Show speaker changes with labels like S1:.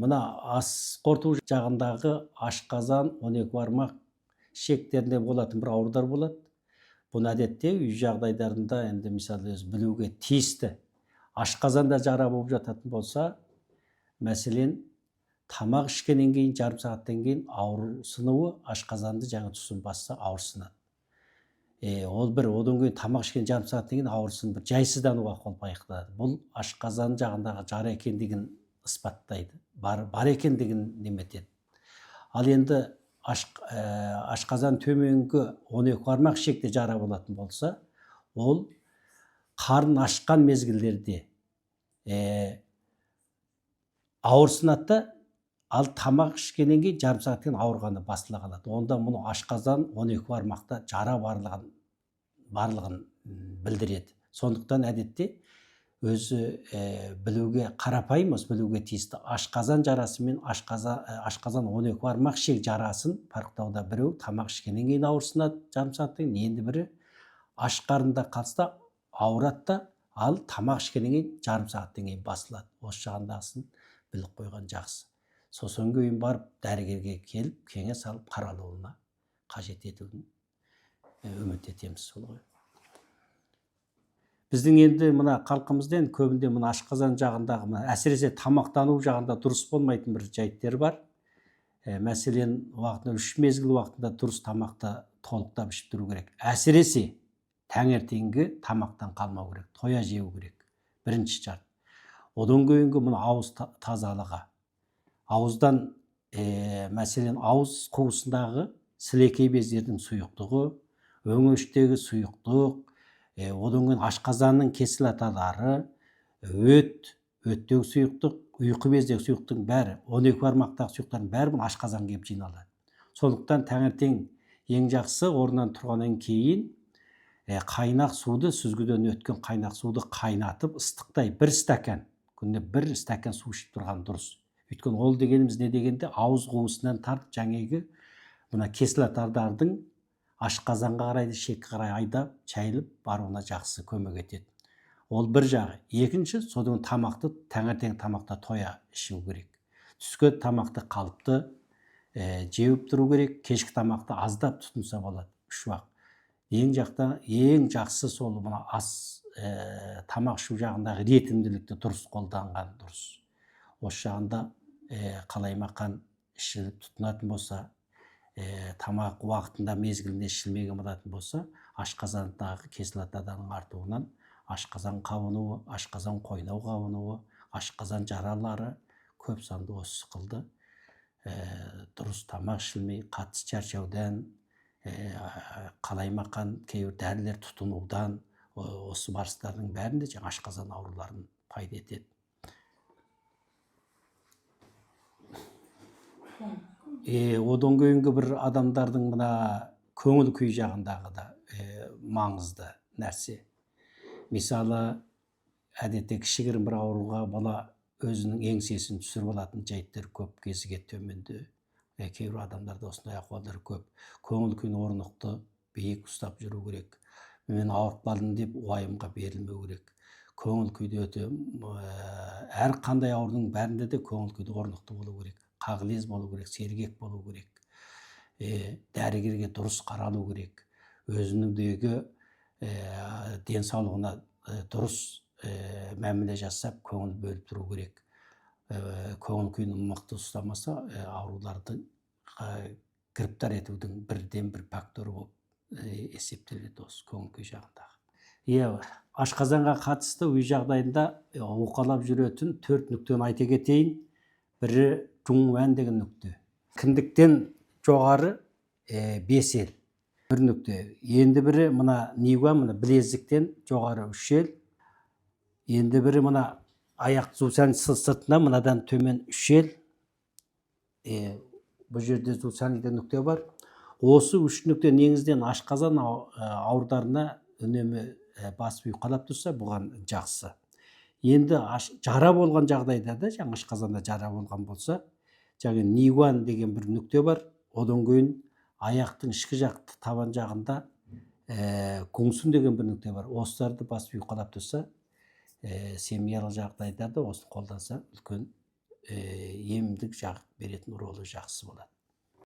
S1: мына ас қорыту жағындағы ашқазан, 12 бармақ ішектерінде болатын бір аурудар болады. Бұны әдетте үй жағдайларында енді мысалы өзі білуге тиісті. Ашқазанда жара болып жататын болса, мәселен, тамақ ішкеннен кейін жарым сағаттан кейін ауырсынуы ашқазанды жаңа тұсын басса ауырсынады. Ол бір одан кейін тамақ ішкен жарым сағаттан кейін ауырсын бір жайсыздану ахуал байқалады. Бұл ашқазан жағындағы жара екендігін ысбаттайды. Бар екендігін неметеді. Ал енді ашқазан төменгі 12 бармақ ішекте жара болатын болса, ол қарын ашқан мезгілдерде ауырсынады да, ал тамақ ішкеннен кейін жарым сағаттан ауырғаны басыла қалады. Онда мұны ашқазан 12 бармақта жара барлығын білдіреді. Сондықтан әдетте өзі білуге қарапайым білуге тиісті. Ашқазан жарасы мен ашқазан 12 бармақ ішек жарасын парықтауда біреу тамақ ішкеннен кейін ауырсынады жарым сағаттан кейін, енді бірі аш қарында қалса ауырады да, ал тамақ ішкеннен кейін жарым сағаттан кейін басылады. Осы жағындағысын біліп қойған жақсы. Сосын кейін барып дәрігерге келіп, кеңес алып қаралуына қажет етуін үміт етеміз. Біздің енді мына халқымызда көбінде мына ашқазан жағындағы, әсіресе тамақтану жағында дұрыс болмайтын бір жайттер бар. Мәселен, уақытында 3 мезгіл уақытында дұрыс тамақты толықтап ішіп тұру керек. Әсіресе таңертеңгі тамақтан қалмау керек, тоя жеу керек. Бірінші шарт. Одан кейінгі мына ауыз тазалығы. Ауыздан, мәселен, ауыз қуысындағы сілекей бездердің сұйықтығы, өңештегі сұйықтық, одан кейін ашқазанның кислоталары, өттегі сұйықтық, ұйқы бездегі сұйықтың бәрі, 12 бармақтағы сұйықтардың бәрі бұл ашқазан келіп жиналады. Сондықтан таңертең ең жақсы орнынан тұрғаннан кейін қайнақ суды, сүзгіден өткен қайнақ суды қайнатып, ыстықтай 1 стакан, күнде 1 стакан су ішіп тұрған дұрыс. Өйткені ол дегеніміз не дегенде, ауыз қуысынан тартып жаңағы мына кислоталардың ашқазанға қарайды, ішекке қарай айдап, шайылып баруына жақсы көмек етеді. Ол бір жағы. Екінші, содан тамақты, таңертең тамақта тоя ішу керек. Түскі тамақты қалыпты жеуіп тұру керек, кешкі тамақты аздап тұтынса болады, 3 уақыт. Ең жақсы сол мына тамақ ішу жағындағы ретімділікті дұрыс қолданған дұрыс. Осы жағында қалаймақан ішіліп тұтынатын болса, тамақ уақытында мезгілінде ішілмеген болатын болса, ашқазандағы кислотаның артуынан ашқазан қабынуы, ашқазан қойнау қабынуы, ашқазан жаралары көп санды осы сықылды дұрыс тамақ ішілмей, қатты шаршаудан, қалаймақан кейбір дәрілер тұтынудан, осы барыстардың бәрінде жаңа ашқазан ауруларын пайда етеді. Одан кейінгі бір адамдардың мына көңіл күй жағындағы да маңызды нәрсе. Мысалы, әдетте кішігірім бір ауруға бала өзінің еңсесін түсіріп алатын жайттар көп, кезігеді төменде. Кейбір адамдарда осындай ахуалдар көп. Көңіл күйін орнықты, биік ұстап жүру керек. Мен ауырып қалдым деп уайымға берілмеу керек. Көңіл күйде өте, әр қандай аурудың бәрінде де көңіл күйде орнықты болу керек. Қағылез болу керек, сергек болу керек. Дәрігерге дұрыс қаралу керек. Өзініңдегі денсаулығына дұрыс мәміле жасап, көңіл бөліп тұру керек. Көңіл күйін мықты ұстамаса, ауруларды гіріптар етудің бірден бір факторы болып есептеледі осы көңіл күй жағындағы. Ашқазанға қатысты үй жағдайында оқалап жүретін 4 нүктені айта кетейін. Бірі жуңуан деген нүкте. Кіндіктен жоғары 5 ел. Бір нүкте. Енді бірі мына нигуан, мына білезіктен жоғары 3 ел. Енді бірі мына аяқ жусан сыртына мынадан төмен 3 ел. Бұл жерде жусан деген нүкте бар. Осы 3 нүкте негізден ашқазан аурударына үнемі басып ұйқалап тұрса, бұған жақсы. Енді жара болған жағдайда да, жаңа ашқазанда жара болған болса, жаңа нигуан деген бір нүкте бар. Одан кейін аяқтың ішкі жақты табан жағында гуңсун деген бір нүкте бар. Осыларды басып ұйқалап тұрса, семьялық жағдайда да осыны қолданса үлкен емдік жақ беретін ролы жақсы болады.